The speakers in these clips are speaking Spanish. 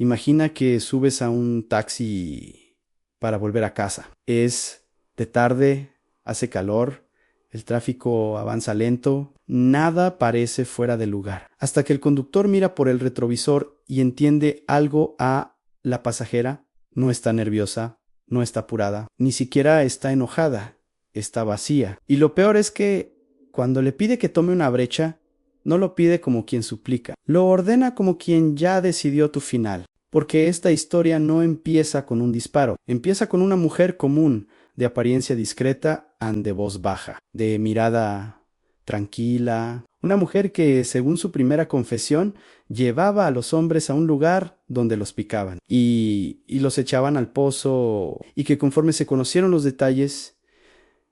Imagina que subes a un taxi para volver a casa. Es de tarde, hace calor, el tráfico avanza lento, nada parece fuera de lugar. Hasta que el conductor mira por el retrovisor y entiende algo a la pasajera. No está nerviosa, no está apurada, ni siquiera está enojada, está vacía. Y lo peor es que cuando le pide que tome una brecha, no lo pide como quien suplica, lo ordena como quien ya decidió tu final. Porque esta historia no empieza con un disparo, empieza con una mujer común, de apariencia discreta and de voz baja, de mirada tranquila, una mujer que, según su primera confesión, llevaba a los hombres a un lugar donde los picaban y los echaban al pozo, y que conforme se conocieron los detalles,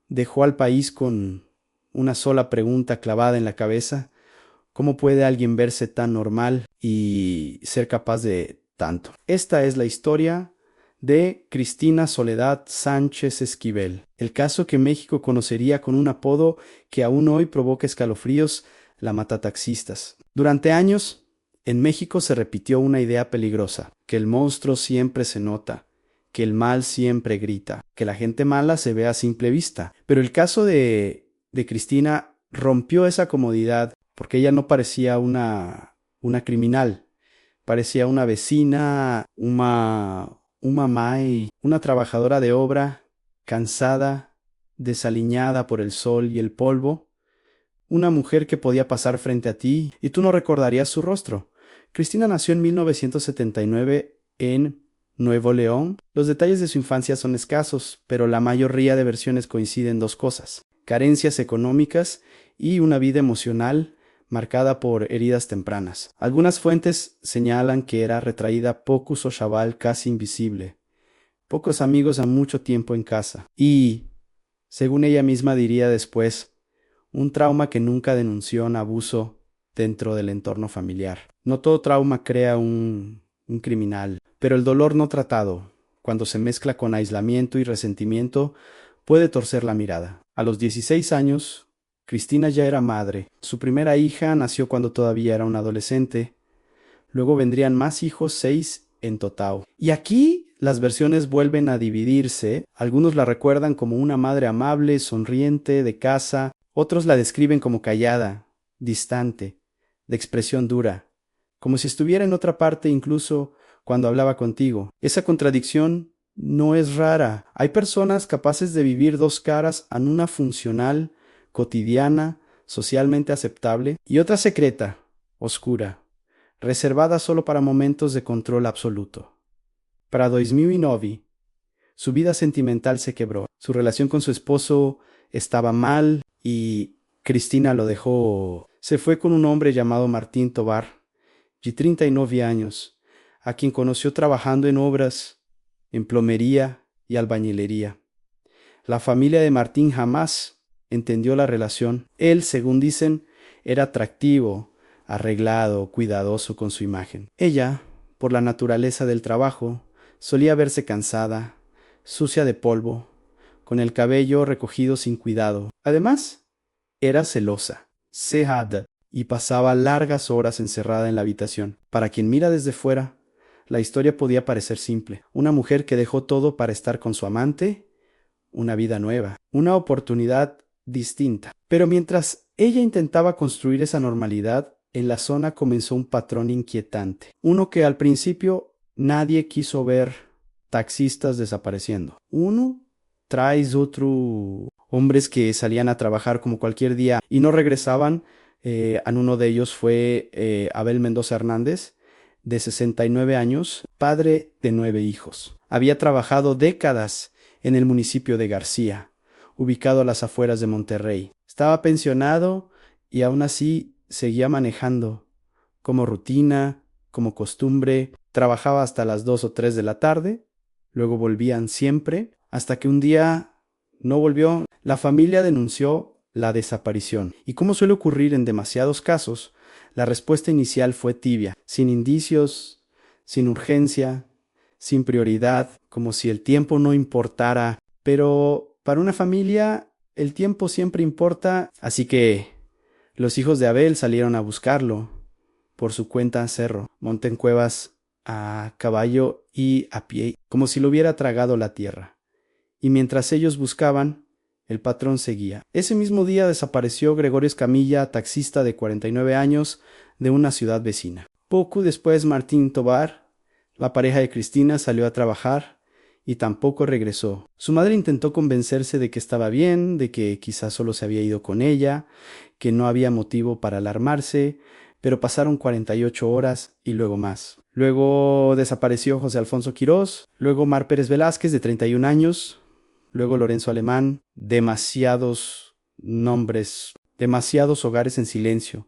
dejó al país con una sola pregunta clavada en la cabeza: ¿cómo puede alguien verse tan normal y ser capaz de tanto? Esta es la historia de Cristina Soledad Sánchez Esquivel, el caso que México conocería con un apodo que aún hoy provoca escalofríos: la matataxistas. Durante años, en México se repitió una idea peligrosa: que el monstruo siempre se nota, que el mal siempre grita, que la gente mala se ve a simple vista. Pero el caso de Cristina rompió esa comodidad, porque ella no parecía una criminal, parecía una vecina, una mamá y una trabajadora de obra, cansada, desaliñada por el sol y el polvo, una mujer que podía pasar frente a ti y tú no recordarías su rostro. Cristina nació en 1979 en Nuevo León. Los detalles de su infancia son escasos, pero la mayoría de versiones coinciden en dos cosas: carencias económicas y una vida emocional marcada por heridas tempranas. Algunas fuentes señalan que era retraída, poco sociable, casi invisible, pocos amigos a mucho tiempo en casa y, según ella misma diría después, un trauma que nunca denunció un abuso dentro del entorno familiar. No todo trauma crea un criminal, pero el dolor no tratado, cuando se mezcla con aislamiento y resentimiento, puede torcer la mirada. A los 16 años, Cristina ya era madre. Su primera hija nació cuando todavía era una adolescente. Luego vendrían más hijos, 6 en total. Y aquí las versiones vuelven a dividirse. Algunos la recuerdan como una madre amable, sonriente, de casa. Otros la describen como callada, distante, de expresión dura, como si estuviera en otra parte incluso cuando hablaba contigo. Esa contradicción no es rara. Hay personas capaces de vivir dos caras en una funcional, cotidiana, socialmente aceptable, y otra secreta, oscura, reservada solo para momentos de control absoluto. Para 2009, su vida sentimental se quebró. Su relación con su esposo estaba mal y Cristina lo dejó. Se fue con un hombre llamado Martín Tobar, de 39 años, a quien conoció trabajando en obras, en plomería y albañilería. La familia de Martín jamás entendió la relación. Él, según dicen, era atractivo, arreglado, cuidadoso con su imagen. Ella, por la naturaleza del trabajo, solía verse cansada, sucia de polvo, con el cabello recogido sin cuidado. Además, era celosa, cejada, y pasaba largas horas encerrada en la habitación. Para quien mira desde fuera, la historia podía parecer simple. Una mujer que dejó todo para estar con su amante, una vida nueva, una oportunidad distinta. Pero mientras ella intentaba construir esa normalidad, en la zona comenzó un patrón inquietante. Uno que al principio nadie quiso ver: taxistas desapareciendo. Uno tras otro, hombres que salían a trabajar como cualquier día y no regresaban. En uno de ellos fue Abel Mendoza Hernández, de 69 años, padre de 9 hijos. Había trabajado décadas en el municipio de García, ubicado a las afueras de Monterrey. Estaba pensionado y aún así seguía manejando como rutina, como costumbre. Trabajaba hasta las 2 o 3 de la tarde, luego volvían siempre, hasta que un día no volvió. La familia denunció la desaparición, y como suele ocurrir en demasiados casos, la respuesta inicial fue tibia, sin indicios, sin urgencia, sin prioridad, como si el tiempo no importara. Pero para una familia el tiempo siempre importa, así que los hijos de Abel salieron a buscarlo por su cuenta a Cerro. Monte en Cuevas a caballo y a pie, como si lo hubiera tragado la tierra. Y mientras ellos buscaban, el patrón seguía. Ese mismo día desapareció Gregorio Escamilla, taxista de 49 años, de una ciudad vecina. Poco después Martín Tobar, la pareja de Cristina, salió a trabajar y tampoco regresó. Su madre intentó convencerse de que estaba bien, de que quizás solo se había ido con ella, que no había motivo para alarmarse, pero pasaron 48 horas y luego más. Luego desapareció José Alfonso Quirós, luego Mar Pérez Velázquez, de 31 años, luego Lorenzo Alemán. Demasiados nombres, demasiados hogares en silencio,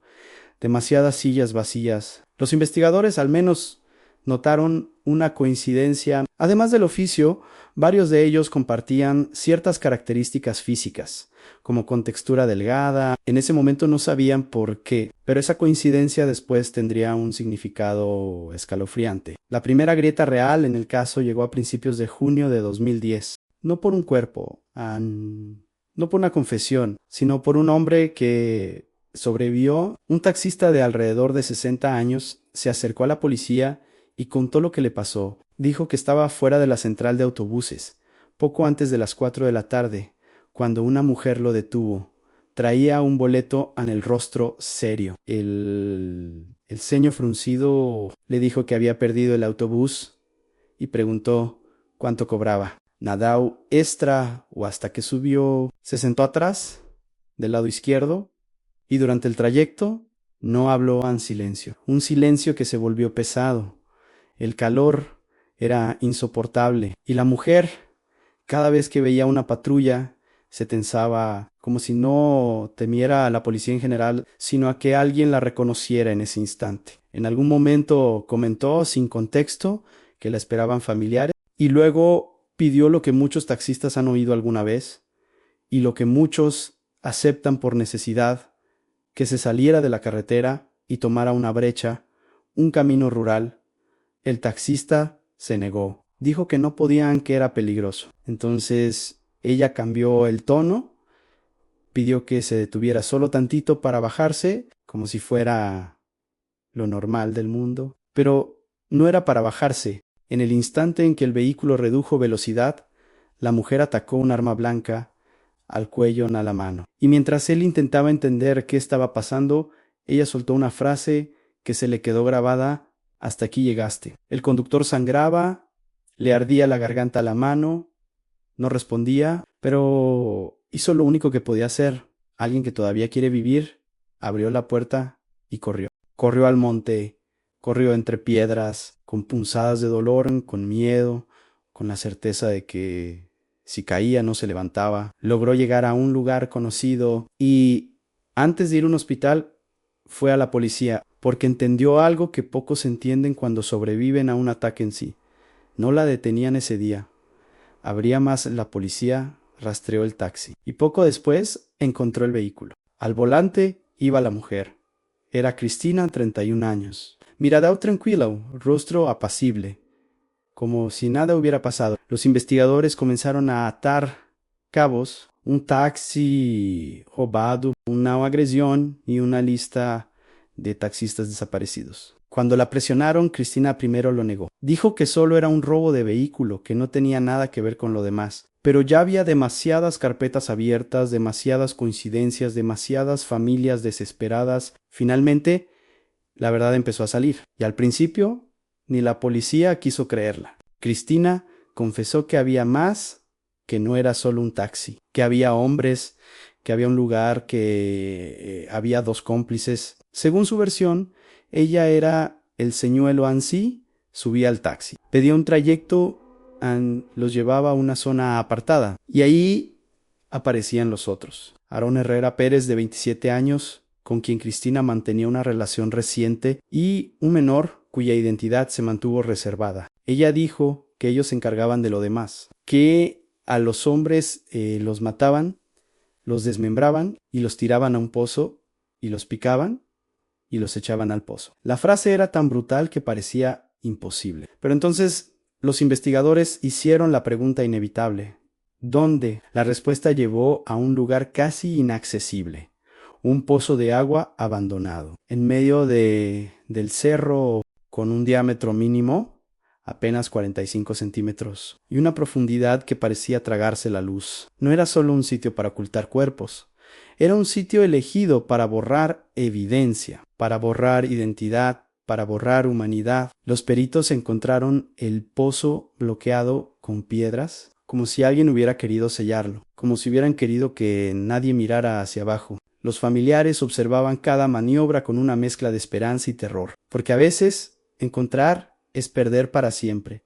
demasiadas sillas vacías. Los investigadores al menos notaron una coincidencia. Además del oficio, varios de ellos compartían ciertas características físicas, como contextura delgada. En ese momento no sabían por qué, pero esa coincidencia después tendría un significado escalofriante. La primera grieta real en el caso llegó a principios de junio de 2010. No por un cuerpo, no por una confesión, sino por un hombre que sobrevivió. Un taxista de alrededor de 60 años se acercó a la policía y contó lo que le pasó. Dijo que estaba fuera de la central de autobuses, poco antes de las 4 de la tarde, cuando una mujer lo detuvo. Traía un boleto en el rostro serio. El ceño fruncido le dijo que había perdido el autobús y preguntó cuánto cobraba. Nadao extra o hasta que subió. Se sentó atrás, del lado izquierdo, y durante el trayecto no habló en silencio. Un silencio que se volvió pesado. El calor era insoportable y la mujer, cada vez que veía una patrulla, se tensaba, como si no temiera a la policía en general, sino a que alguien la reconociera en ese instante. En algún momento comentó, sin contexto, que la esperaban familiares, y luego pidió lo que muchos taxistas han oído alguna vez, y lo que muchos aceptan por necesidad, que se saliera de la carretera y tomara una brecha, un camino rural. El taxista se negó. Dijo que no podían, que era peligroso. Entonces ella cambió el tono, pidió que se detuviera solo tantito para bajarse, como si fuera lo normal del mundo. Pero no era para bajarse. En el instante en que el vehículo redujo velocidad, la mujer atacó un arma blanca al cuello a la mano. Y mientras él intentaba entender qué estaba pasando, ella soltó una frase que se le quedó grabada: hasta aquí llegaste. El conductor sangraba, le ardía la garganta a la mano, no respondía, pero hizo lo único que podía hacer. Alguien que todavía quiere vivir, abrió la puerta y corrió. Corrió al monte, corrió entre piedras, con punzadas de dolor, con miedo, con la certeza de que si caía no se levantaba. Logró llegar a un lugar conocido y, antes de ir a un hospital, fue a la policía, porque entendió algo que pocos entienden cuando sobreviven a un ataque en sí. No la detenían ese día. Habría más. La policía rastreó el taxi y poco después encontró el vehículo. Al volante iba la mujer. Era Cristina, 31 años. Mirada tranquila, rostro apacible, como si nada hubiera pasado. Los investigadores comenzaron a atar cabos: un taxi robado, una agresión y una lista de taxistas desaparecidos. Cuando la presionaron, Cristina primero lo negó. Dijo que solo era un robo de vehículo, que no tenía nada que ver con lo demás. Pero ya había demasiadas carpetas abiertas, demasiadas coincidencias, demasiadas familias desesperadas. Finalmente, la verdad empezó a salir. Y al principio, ni la policía quiso creerla. Cristina confesó que había más, que no era solo un taxi, que había hombres, que había un lugar, que había dos cómplices. Según su versión, ella era el señuelo ansí, subía al taxi, pedía un trayecto, los llevaba a una zona apartada, y ahí aparecían los otros. Aarón Herrera Pérez, de 27 años, con quien Cristina mantenía una relación reciente, y un menor cuya identidad se mantuvo reservada. Ella dijo que ellos se encargaban de lo demás, que a los hombres los mataban, los desmembraban y los tiraban a un pozo, y los picaban y los echaban al pozo. La frase era tan brutal que parecía imposible. Pero entonces los investigadores hicieron la pregunta inevitable: ¿dónde? La respuesta llevó a un lugar casi inaccesible: un pozo de agua abandonado, en medio del cerro con un diámetro mínimo, apenas 45 centímetros, y una profundidad que parecía tragarse la luz. No era solo un sitio para ocultar cuerpos, era un sitio elegido para borrar evidencia, para borrar identidad, para borrar humanidad. Los peritos encontraron el pozo bloqueado con piedras, como si alguien hubiera querido sellarlo, como si hubieran querido que nadie mirara hacia abajo. Los familiares observaban cada maniobra con una mezcla de esperanza y terror, porque a veces encontrar es perder para siempre.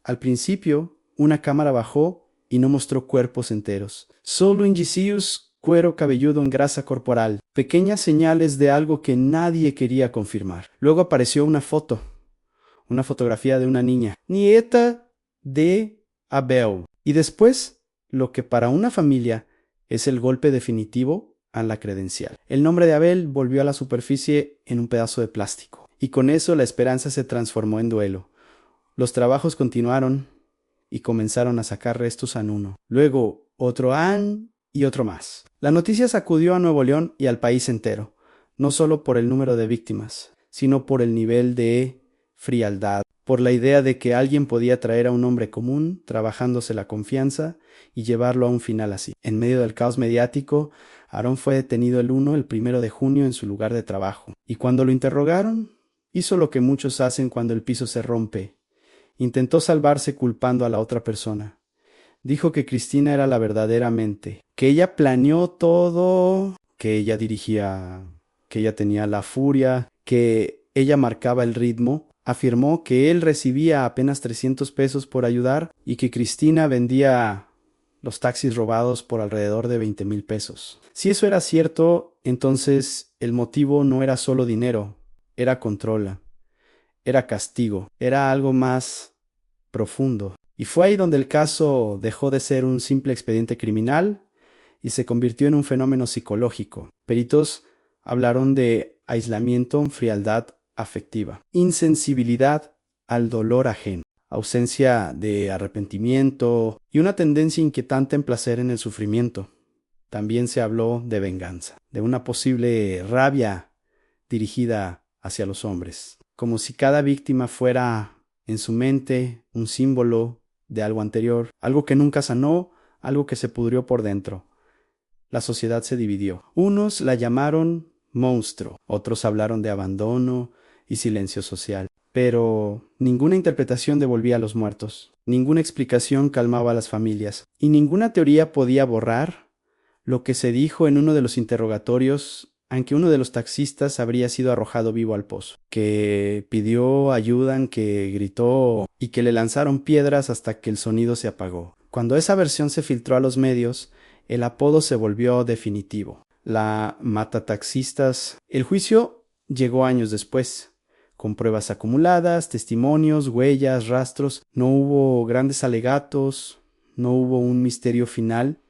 Al principio, una cámara bajó y no mostró cuerpos enteros, solo indicios, cuero cabelludo en grasa corporal, pequeñas señales de algo que nadie quería confirmar. Luego apareció una fotografía de una niña, nieta de Abel. Y después, lo que para una familia es el golpe definitivo a la credencial. El nombre de Abel volvió a la superficie en un pedazo de plástico. Y con eso la esperanza se transformó en duelo. Los trabajos continuaron y comenzaron a sacar restos a uno. Luego otro y otro más. La noticia sacudió a Nuevo León y al país entero, no solo por el número de víctimas, sino por el nivel de frialdad, por la idea de que alguien podía traer a un hombre común, trabajándose la confianza, y llevarlo a un final así. En medio del caos mediático, Aarón fue detenido el 1 de junio en su lugar de trabajo, y cuando lo interrogaron, hizo lo que muchos hacen cuando el piso se rompe. Intentó salvarse culpando a la otra persona. Dijo que Cristina era la verdadera mente, que ella planeó todo, que ella dirigía, que ella tenía la furia, que ella marcaba el ritmo. Afirmó que él recibía apenas 300 pesos por ayudar y que Cristina vendía los taxis robados por alrededor de 20,000 pesos. Si eso era cierto, entonces el motivo no era solo dinero, era control, era castigo, era algo más profundo. Y fue ahí donde el caso dejó de ser un simple expediente criminal y se convirtió en un fenómeno psicológico. Peritos hablaron de aislamiento, frialdad afectiva, insensibilidad al dolor ajeno, ausencia de arrepentimiento y una tendencia inquietante en placer en el sufrimiento. También se habló de venganza, de una posible rabia dirigida hacia los hombres, como si cada víctima fuera en su mente un símbolo de algo anterior, algo que nunca sanó, algo que se pudrió por dentro. La sociedad se dividió. Unos la llamaron monstruo, otros hablaron de abandono y silencio social. Pero ninguna interpretación devolvía a los muertos, ninguna explicación calmaba a las familias, y ninguna teoría podía borrar lo que se dijo en uno de los interrogatorios, aunque uno de los taxistas habría sido arrojado vivo al pozo, que pidió ayuda, que gritó y que le lanzaron piedras hasta que el sonido se apagó. Cuando esa versión se filtró a los medios, el apodo se volvió definitivo. La matataxistas. El juicio llegó años después, con pruebas acumuladas, testimonios, huellas, rastros. No hubo grandes alegatos, no hubo un misterio final.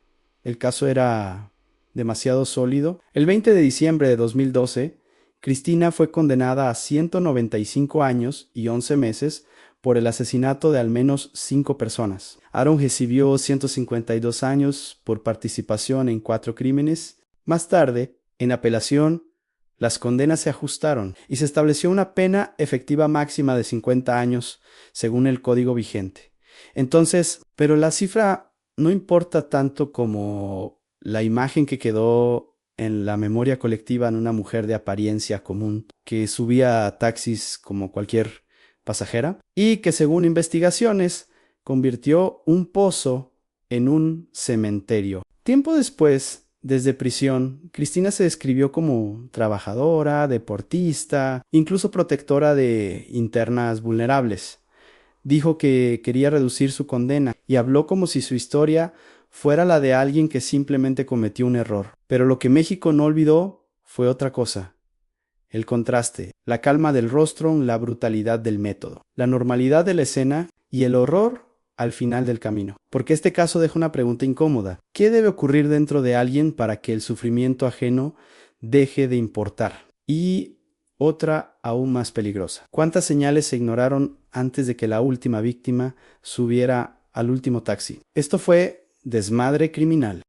El caso era demasiado sólido. El 20 de diciembre de 2012, Cristina fue condenada a 195 años y 11 meses por el asesinato de al menos 5 personas. Aarón recibió 152 años por participación en 4 crímenes. Más tarde, en apelación, las condenas se ajustaron y se estableció una pena efectiva máxima de 50 años, según el código vigente. Entonces, pero la cifra no importa tanto como la imagen que quedó en la memoria colectiva en una mujer de apariencia común, que subía a taxis como cualquier pasajera, y que según investigaciones convirtió un pozo en un cementerio. Tiempo después, desde prisión, Cristina se describió como trabajadora, deportista, incluso protectora de internas vulnerables. Dijo que quería reducir su condena y habló como si su historia fuera la de alguien que simplemente cometió un error. Pero lo que México no olvidó fue otra cosa. El contraste, la calma del rostro, la brutalidad del método, la normalidad de la escena y el horror al final del camino. Porque este caso deja una pregunta incómoda. ¿Qué debe ocurrir dentro de alguien para que el sufrimiento ajeno deje de importar? Y otra aún más peligrosa. ¿Cuántas señales se ignoraron antes de que la última víctima subiera al último taxi? Esto fue Desmadre Criminal.